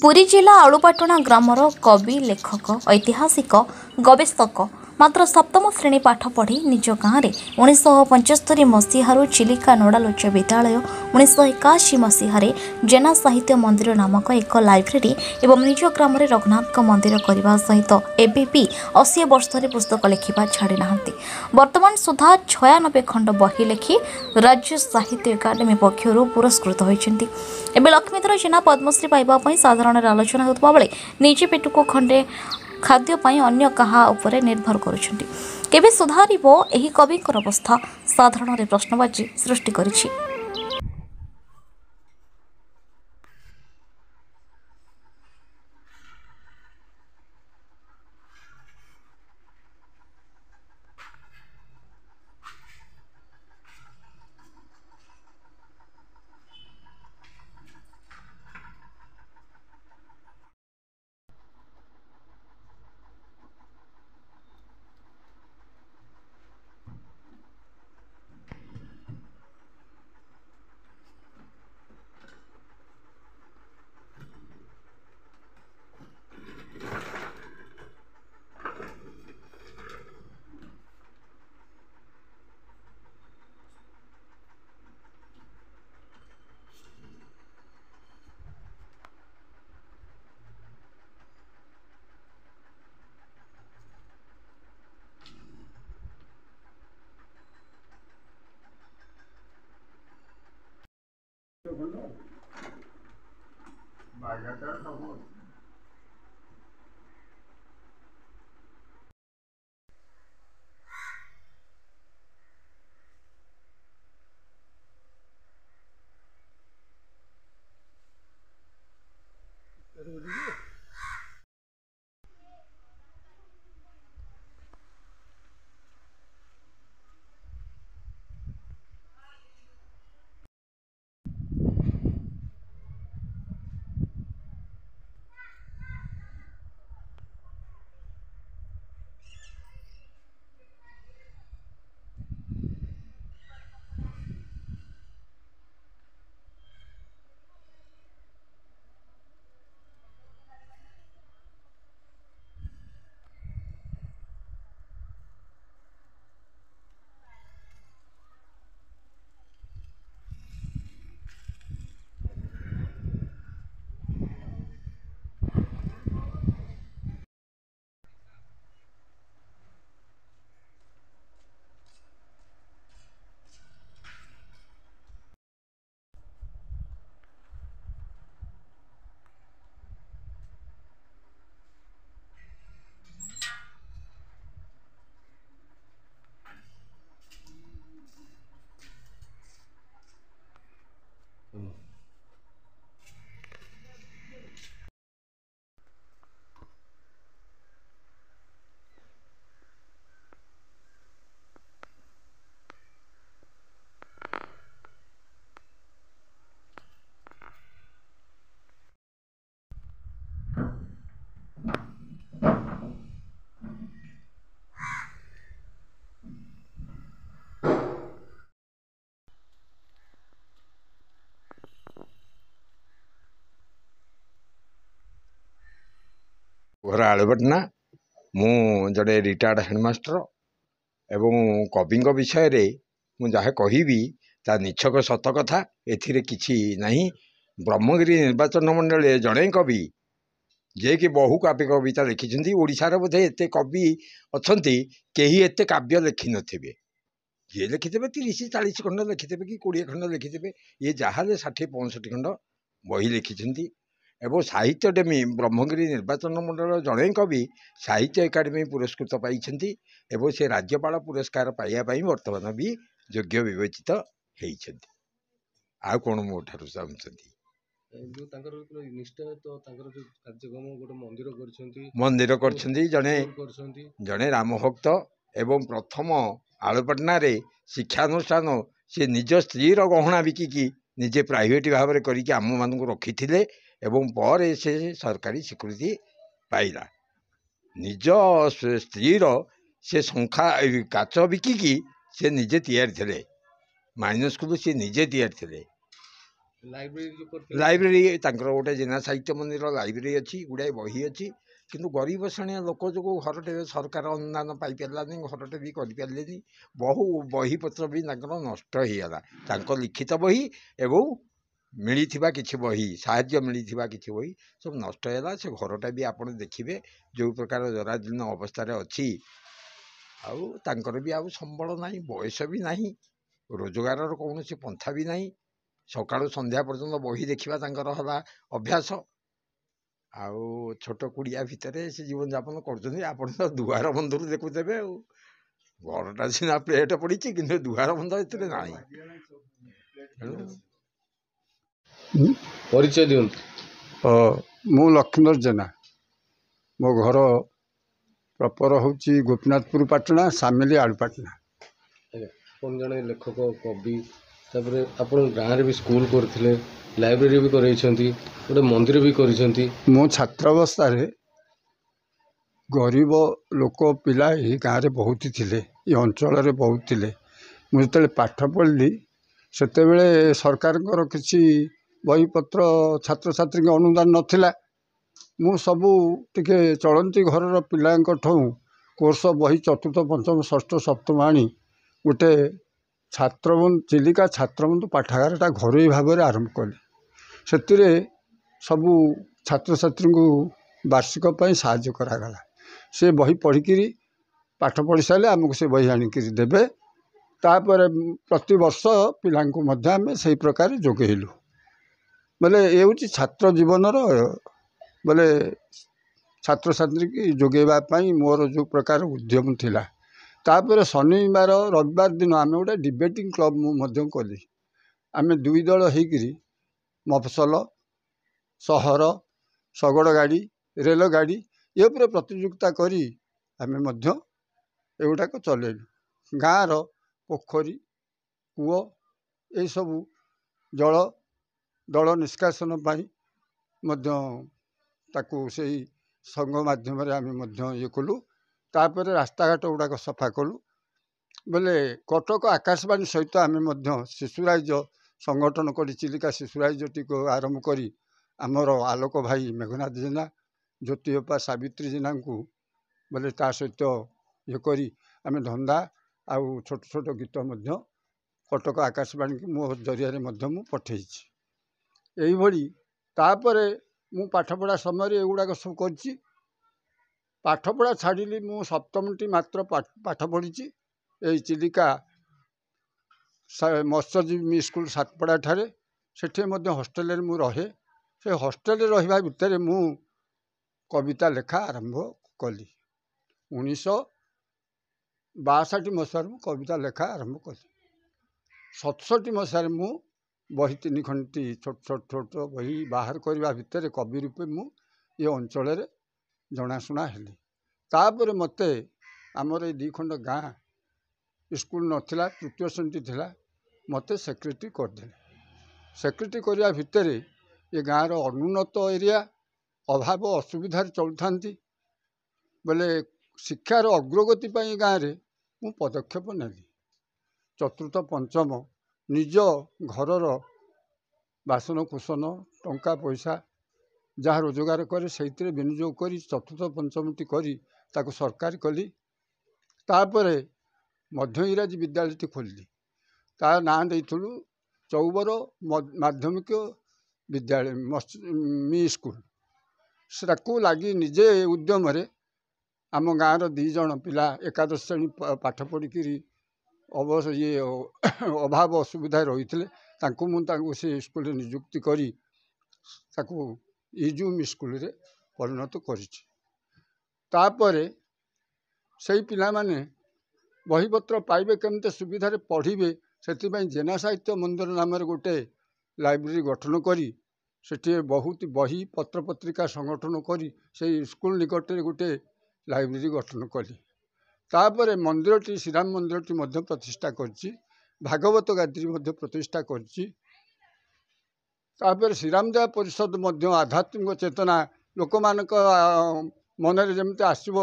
पुरी जिला आलुपाटଣା ग्रामर कवि लेखक ऐतिहासिक गवेषक मात्र सप्तम श्रेणी पाठ पढ़ी निज गाँव में 1975 मसीहारू चिलिका नोडालोच विद्यालय 1981 मसीह जेना साहित्य मंदिर नामक एक लाइब्रेरी एवं निज ग्राम में रघुनाथ मंदिर करने सहित एबी 80 वर्ष पुस्तक लिखा छाड़ी ना वर्तमान सुधा 96 खंड बही लिखि राज्य साहित्य एकाडेमी पक्षर पुरस्कृत होती। एवं लक्ष्मीधर जेना पद्मश्री पाइबापी साधारण आलोचना होता बेले निजे पेटुक खंडे खाद्य अन्य कहा उपरे निर्भर करुछंती। केबे सुधारिबो एही कविकर अवस्था साधारण प्रश्नबाजी सृष्टि करिछि। घर आलुपाटଣା मु जड़े रिटायर्ड हेडमास्टर एवं कवि विषय रे मु जहाँ कहबी ता निछक सत कथा एथिरे किछि नहीं। ब्रह्मगिरी निर्वाचन मंडल जड़े कवि जे कि बहु काव्य कविता लिखिं ओडिशार बोधे एते कवि अच्छी कहीं एते काव्य लिखि नथिबे ये लिखिथे 30-40 खंड लिखिथे कि 20 खंड लिखिथे ये जहाँ 60-65 खंड बही लिखिं एवं साहित्य अकादेमी ब्रह्मगिरी निर्वाचन मंडल जड़े कवि साहित्य एकाडेमी पुरस्कृत पाई एवं से राज्यपाल पुरस्कार पाइबापी बर्तमान भी योग्य विवेचित होती। आ कौन मो ठारू चाहती मंदिर कर जड़े जड़े राम भक्त एवं प्रथम आलुपाटଣା रे शिक्षानुष्ठान से निज स्त्री गहना बिकिकी निजे प्राइवेट भाव में करके आम मान रखी एवं पर से सरकारी स्वीकृति पाइला निज स्त्री से शंखा काच बिकिकी से निजे तैयारी थे माइनस स्कूल से निजे तैयारी थे ଲାଇବ୍ରେରୀ ତାଙ୍କର ଗୋଟେ ଜିନା ସାହିତ୍ୟ ମନ୍ଦିର ଲାଇବ୍ରେରୀ ଅଛି, ଗୁଡ଼ାଏ ବହି ଅଛି। କିନ୍ତୁ ଗରିବ ଶ୍ରେଣୀର ଲୋକ ଯୋଗୁଁ ଘରଟେ ସରକାର ଅନୁଦାନ ପାଇପାରିଲାନି, ଘରଟେ ବି କରିପାରିଲେନି। ବହୁ ବହିପତ୍ର ବି ତାଙ୍କର ନଷ୍ଟ ହେଇଗଲା, ତାଙ୍କ ଲିଖିତ ବହି ଏବଂ ମିଳିଥିବା କିଛି ବହି, ସାହାଯ୍ୟ ମିଳିଥିବା କିଛି ବହି ସବୁ ନଷ୍ଟ ହେଲା। ସେ ଘରଟା ବି ଆପଣ ଦେଖିବେ ଯେଉଁ ପ୍ରକାର ଜରାଜୀର୍ଣ୍ଣ ଅବସ୍ଥାରେ ଅଛି। ଆଉ ତାଙ୍କର ବି ଆଉ ସମ୍ବଳ ନାହିଁ, ବୟସ ବି ନାହିଁ, ରୋଜଗାରର କୌଣସି ପନ୍ଥା ବି ନାହିଁ। ସକାଳୁ ସନ୍ଧ୍ୟା ପର୍ଯ୍ୟନ୍ତ ବହି ଦେଖିବା ତାଙ୍କର ହେଲା ଅଭ୍ୟାସ। ଆଉ ଛୋଟ କୁଡ଼ିଆ ଭିତରେ ସେ ଜୀବନଯାପନ କରୁଛନ୍ତି। ଆପଣ ତ ଦୁଆର ବନ୍ଧରୁ ଦେଖୁଥିବେ ଆଉ, ଘରଟା ସିନା ପ୍ଲେଟ୍ ପଡ଼ିଛି କିନ୍ତୁ ଦୁଆର ବନ୍ଧ ଏଥିରେ ନାହିଁ। ପରିଚୟ ଦିଅନ୍ତୁ। ମୁଁ ଲକ୍ଷ୍ମୀଧର ଜେନା। ମୋ ଘର ପ୍ରପର ହେଉଛି ଗୋପୀନାଥପୁର ପାଟଣା, ସାମିଲି ଆଳୁପାଟଣା। ଆଜ୍ଞା, ଆପଣ ଜଣେ ଲେଖକ, କବି, ତାପରେ ଆପଣ ଗାଁରେ ବି ସ୍କୁଲ କରିଥିଲେ, ଲାଇବ୍ରେରୀ ବି କରେଇଛନ୍ତି, ଗୋଟେ ମନ୍ଦିର ବି କରିଛନ୍ତି। ମୁଁ ଛାତ୍ରାବସ୍ଥାରେ ଗରିବ ଲୋକ ପିଲା ଏହି ଗାଁରେ ବହୁତ ଥିଲେ, ଏ ଅଞ୍ଚଳରେ ବହୁତ ଥିଲେ। ମୁଁ ଯେତେବେଳେ ପାଠ ପଢ଼ିଲି ସେତେବେଳେ ସରକାରଙ୍କର କିଛି ବହିପତ୍ର ଛାତ୍ରଛାତ୍ରୀଙ୍କ ଅନୁଦାନ ନଥିଲା। ମୁଁ ସବୁ ଟିକେ ଚଳନ୍ତି ଘରର ପିଲାଙ୍କଠୁ କୋର୍ସ ବହି ଚତୁର୍ଥ ପଞ୍ଚମ ଷଷ୍ଠ ସପ୍ତମ ଆଣି ଗୋଟେ ଛାତ୍ରବନ୍ଧୁ, ଚିଲିକା ଛାତ୍ରବନ୍ଧୁ ପାଠାଗାରଟା ଘରୋଇ ଭାବରେ ଆରମ୍ଭ କଲି। ସେଥିରେ ସବୁ ଛାତ୍ରଛାତ୍ରୀଙ୍କୁ ବାର୍ଷିକ ପାଇଁ ସାହାଯ୍ୟ କରାଗଲା। ସେ ବହି ପଢ଼ିକିରି ପାଠ ପଢ଼ି ସାରିଲେ ଆମକୁ ସେ ବହି ଆଣିକିରି ଦେବେ। ତାପରେ ପ୍ରତିବର୍ଷ ପିଲାଙ୍କୁ ମଧ୍ୟ ଆମେ ସେଇ ପ୍ରକାର ଯୋଗେଇଲୁ। ବୋଲେ ଏ ହେଉଛି ଛାତ୍ର ଜୀବନର, ବୋଲେ ଛାତ୍ରଛାତ୍ରୀକି ଯୋଗେଇବା ପାଇଁ ମୋର ଯେଉଁ ପ୍ରକାର ଉଦ୍ୟମ ଥିଲା। ତାପରେ ଶନିବାର ରବିବାର ଦିନ ଆମେ ଗୋଟେ ଡିବେଟିଂ କ୍ଲବ୍ ମୁଁ ମଧ୍ୟ କଲି। ଆମେ ଦୁଇ ଦଳ ହେଇକିରି ମଫସଲ, ସହର, ଶଗଡ଼ ଗାଡ଼ି, ରେଳ ଗାଡ଼ି ଏ ଉପରେ ପ୍ରତିଯୋଗିତା କରି ଆମେ ମଧ୍ୟ ଏଗୁଡ଼ାକ ଚଲେଇଲୁ। ଗାଁର ପୋଖରୀ, କୂଅ ଏସବୁ ଜଳ ଦଳ ନିଷ୍କାସନ ପାଇଁ ମଧ୍ୟ ତାକୁ ସେଇ ସଂଘ ମାଧ୍ୟମରେ ଆମେ ମଧ୍ୟ ଇଏ କଲୁ। ତାପରେ ରାସ୍ତାଘାଟ ଗୁଡ଼ାକ ସଫା କଲୁ। ବୋଲେ କଟକ ଆକାଶବାଣୀ ସହିତ ଆମେ ମଧ୍ୟ ଶିଶୁରାଇଜ ସଂଗଠନ କରି, ଚିଲିକା ଶିଶୁରାଇଜଟିକୁ ଆରମ୍ଭ କରି ଆମର ଆଲୋକ ଭାଇ ମେଘନାଥ ଜେନା, ଜ୍ୟୋତି ଅପା ସାବିତ୍ରୀ ଜେନାଙ୍କୁ ବୋଲେ ତା ସହିତ ଇଏ କରି ଆମେ ଧନ୍ଦା ଆଉ ଛୋଟ ଛୋଟ ଗୀତ ମଧ୍ୟ କଟକ ଆକାଶବାଣୀକୁ ମୋ ଜରିଆରେ ମଧ୍ୟ ମୁଁ ପଠେଇଛି। ଏଇଭଳି ତାପରେ ମୁଁ ପାଠପଢ଼ା ସମୟରେ ଏଗୁଡ଼ାକ ସବୁ କରିଛି। ପାଠପଢ଼ା ଛାଡ଼ିଲି, ମୁଁ ସପ୍ତମଟି ମାତ୍ର ପାଠ ପଢ଼ିଛି ଏଇ ଚିଲିକା ମତ୍ସ୍ୟଜୀବୀ ସ୍କୁଲ ସାତପଡ଼ା ଠାରେ। ସେଠି ମଧ୍ୟ ହଷ୍ଟେଲରେ ମୁଁ ରହେ। ସେ ହଷ୍ଟେଲରେ ରହିବା ଭିତରେ ମୁଁ କବିତା ଲେଖା ଆରମ୍ଭ କଲି। 1962 ମସିହାରେ ମୁଁ କବିତା ଲେଖା ଆରମ୍ଭ କଲି। 67 ମସିହାରେ ମୁଁ ବହି 3 ଖଣ୍ଡି ଛୋଟ ବହି ବାହାର କରିବା ଭିତରେ କବି ରୂପେ ମୁଁ ଏ ଅଞ୍ଚଳରେ ଜଣାଶୁଣା ହେଲି। ତାପରେ ମୋତେ ଆମର ଏଇ 2 ଖଣ୍ଡ ଗାଁ ସ୍କୁଲ ନଥିଲା, ତୃତୀୟ ଶ୍ରେଣୀ ଥିଲା, ମୋତେ ସେକ୍ରେଟେରୀ କରିଦେଲେ। ସେକ୍ରେଟେରୀ କରିବା ଭିତରେ ଏ ଗାଁର ଅନୁନ୍ନତ ଏରିଆ, ଅଭାବ ଅସୁବିଧାରେ ଚଳୁଥାନ୍ତି। ବୋଲେ ଶିକ୍ଷାର ଅଗ୍ରଗତି ପାଇଁ ଗାଁରେ ମୁଁ ପଦକ୍ଷେପ ନେଲି। ଚତୁର୍ଥ ପଞ୍ଚମ ନିଜ ଘରର ବାସନ କୁସନ ଟଙ୍କା ପଇସା ଯାହା ରୋଜଗାର କରେ ସେଇଥିରେ ବିନିଯୋଗ କରି ଚତୁର୍ଥ ପଞ୍ଚମଟି କରି ତାକୁ ସରକାରୀ କଲି। ତାପରେ ମଧ୍ୟ ଇଂରାଜୀ ବିଦ୍ୟାଳୟଟି ଖୋଲିଲି। ତା ନାଁ ଦେଇଥିଲୁ ଚଉବର ମାଧ୍ୟମିକ ବିଦ୍ୟାଳୟ ମି ସ୍କୁଲ। ସେଟାକୁ ଲାଗି ନିଜେ ଉଦ୍ୟମରେ ଆମ ଗାଁର 2 ଜଣ ପିଲା ଏକାଦଶ ଶ୍ରେଣୀ ପାଠ ପଢ଼ିକିରି ଅଭାବ ଅସୁବିଧାରେ ରହିଥିଲେ। ତାଙ୍କୁ ସେ ସ୍କୁଲରେ ନିଯୁକ୍ତି କରି ତାକୁ ଇଜୁମ୍ ସ୍କୁଲରେ ପରିଣତ କରିଛି। ତାପରେ ସେଇ ପିଲାମାନେ ବହିପତ୍ର ପାଇବେ କେମିତି, ସୁବିଧାରେ ପଢ଼ିବେ, ସେଥିପାଇଁ ଜେନା ସାହିତ୍ୟ ମନ୍ଦିର ନାମରେ ଗୋଟେ ଲାଇବ୍ରେରୀ ଗଠନ କରି ସେଠି ବହୁତ ବହି ପତ୍ରପତ୍ରିକା ସଂଗଠନ କରି ସେଇ ସ୍କୁଲ ନିକଟରେ ଗୋଟେ ଲାଇବ୍ରେରୀ ଗଠନ କଲି। ତାପରେ ମନ୍ଦିରଟି, ଶ୍ରୀରାମ ମନ୍ଦିରଟି ମଧ୍ୟ ପ୍ରତିଷ୍ଠା କରିଛି। ଭାଗବତ ଗାଦି ମଧ୍ୟ ପ୍ରତିଷ୍ଠା କରିଛି। ତାପରେ ଶ୍ରୀରାମ ଦେବ ପରିଷଦ ମଧ୍ୟ ଆଧ୍ୟାତ୍ମିକ ଚେତନା ଲୋକମାନଙ୍କ ମନରେ ଯେମିତି ଆସିବ,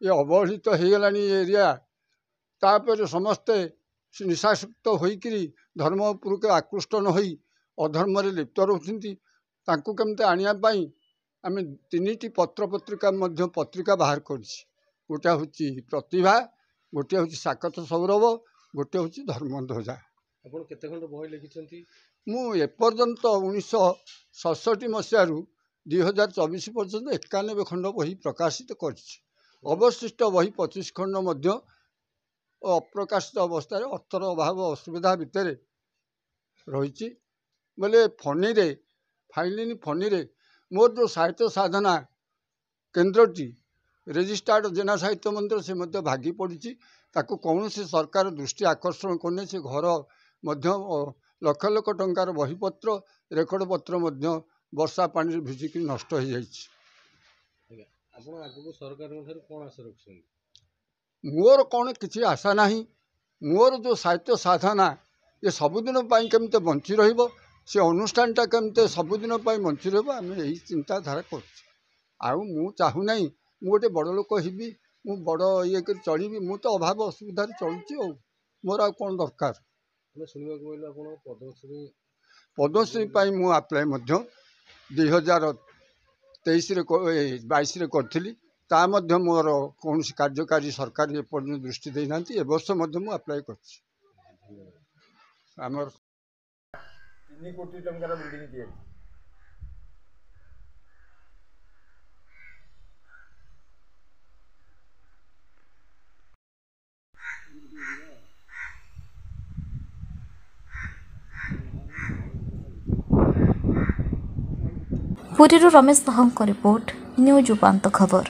ଏ ଅବହେଳିତ ହେଇଗଲାଣି ଏ ଏରିଆ। ତାପରେ ସମସ୍ତେ ନିଶାସକ୍ତ ହୋଇକିରି ଧର୍ମ ଉପରକୁ ଆକୃଷ୍ଟ ନ ହୋଇ ଅଧର୍ମରେ ଲିପ୍ତ ରହୁଛନ୍ତି ତାଙ୍କୁ କେମିତି ଆଣିବା ପାଇଁ ଆମେ 3ଟି ପତ୍ରିକା ମଧ୍ୟ ପତ୍ରିକା ବାହାର କରିଛି। ଗୋଟିଏ ହେଉଛି ପ୍ରତିଭା, ଗୋଟିଏ ହେଉଛି ସାକତ ସୌରଭ, ଗୋଟିଏ ହେଉଛି ଧର୍ମଧ୍ୱଜା। ଆପଣ କେତେ ଖଣ୍ଡ ବହି ଲେଖିଛନ୍ତି? ମୁଁ ଏପର୍ଯ୍ୟନ୍ତ 1967 ମସିହାରୁ 2024 ପର୍ଯ୍ୟନ୍ତ 91 ଖଣ୍ଡ ବହି ପ୍ରକାଶିତ କରିଛି। ଅବଶିଷ୍ଟ ବହି 25 ଖଣ୍ଡ ମଧ୍ୟ ଅପ୍ରକାଶିତ ଅବସ୍ଥାରେ ଅର୍ଥର ଅଭାବ ଅସୁବିଧା ଭିତରେ ରହିଛି। ବୋଲେ ଫନିରେ ମୋର ଯେଉଁ ସାହିତ୍ୟ ସାଧନା କେନ୍ଦ୍ରଟି ରେଜିଷ୍ଟାର୍ଡ ଜେନା ସାହିତ୍ୟ ମନ୍ଦିର ସେ ମଧ୍ୟ ଭାଗି ପଡ଼ିଛି। ତାକୁ କୌଣସି ସରକାର ଦୃଷ୍ଟି ଆକର୍ଷଣ କରୁନି। ସେ ଘର ମଧ୍ୟ ଲକ୍ଷ ଲକ୍ଷ ଟଙ୍କାର ବହିପତ୍ର ରେକର୍ଡ଼ ପତ୍ର ମଧ୍ୟ ବର୍ଷା ପାଣିରେ ଭିଜିକି ନଷ୍ଟ ହୋଇଯାଇଛି। ଆପଣ ଆଗକୁ ସରକାରଙ୍କ ଠାରୁ କ'ଣ ଆଶା ରଖୁଛନ୍ତି? ମୋର କ'ଣ କିଛି ଆଶା ନାହିଁ। ମୋର ଯେଉଁ ସାହିତ୍ୟ ସାଧନା ଏ ସବୁଦିନ ପାଇଁ କେମିତି ବଞ୍ଚି ରହିବ, ସେ ଅନୁଷ୍ଠାନଟା କେମିତି ସବୁଦିନ ପାଇଁ ବଞ୍ଚି ରହିବ, ଆମେ ଏହି ଚିନ୍ତାଧାରା କରୁଛୁ। ଆଉ ମୁଁ ଚାହୁଁନାହିଁ ମୁଁ ଗୋଟେ ବଡ଼ ଲୋକ ହେବି, ମୁଁ ବଡ଼ ଇଏ କରି ଚଳିବି। ମୁଁ ତ ଅଭାବ ଅସୁବିଧାରେ ଚଳୁଛି ଆଉ ମୋର ଆଉ କ'ଣ ଦରକାର। ଶୁଣିବାକୁ ମିଳିଲା ଆପଣ ପଦ୍ମଶ୍ରୀ ପାଇଁ ମୁଁ ଆପ୍ଲାଏ ମଧ୍ୟ 2023-22ରେ କରିଥିଲି। ତା ମଧ୍ୟ ମୋର କୌଣସି କାର୍ଯ୍ୟକାରୀ ସରକାର ଏପର୍ଯ୍ୟନ୍ତ ଦୃଷ୍ଟି ଦେଇନାହାନ୍ତି। ଏ ବର୍ଷ ମଧ୍ୟ ମୁଁ ଆପ୍ଲାଏ କରିଛି। ଆମର 3 କୋଟି ଟଙ୍କାର ବିଲ୍ଡିଂ ତିଆରି। ପୁରୀରୁ ରମେଶ ସାହୁଙ୍କ ରିପୋର୍ଟ, ନ୍ୟୁଜ୍ ଉପାନ୍ତ ଖବର।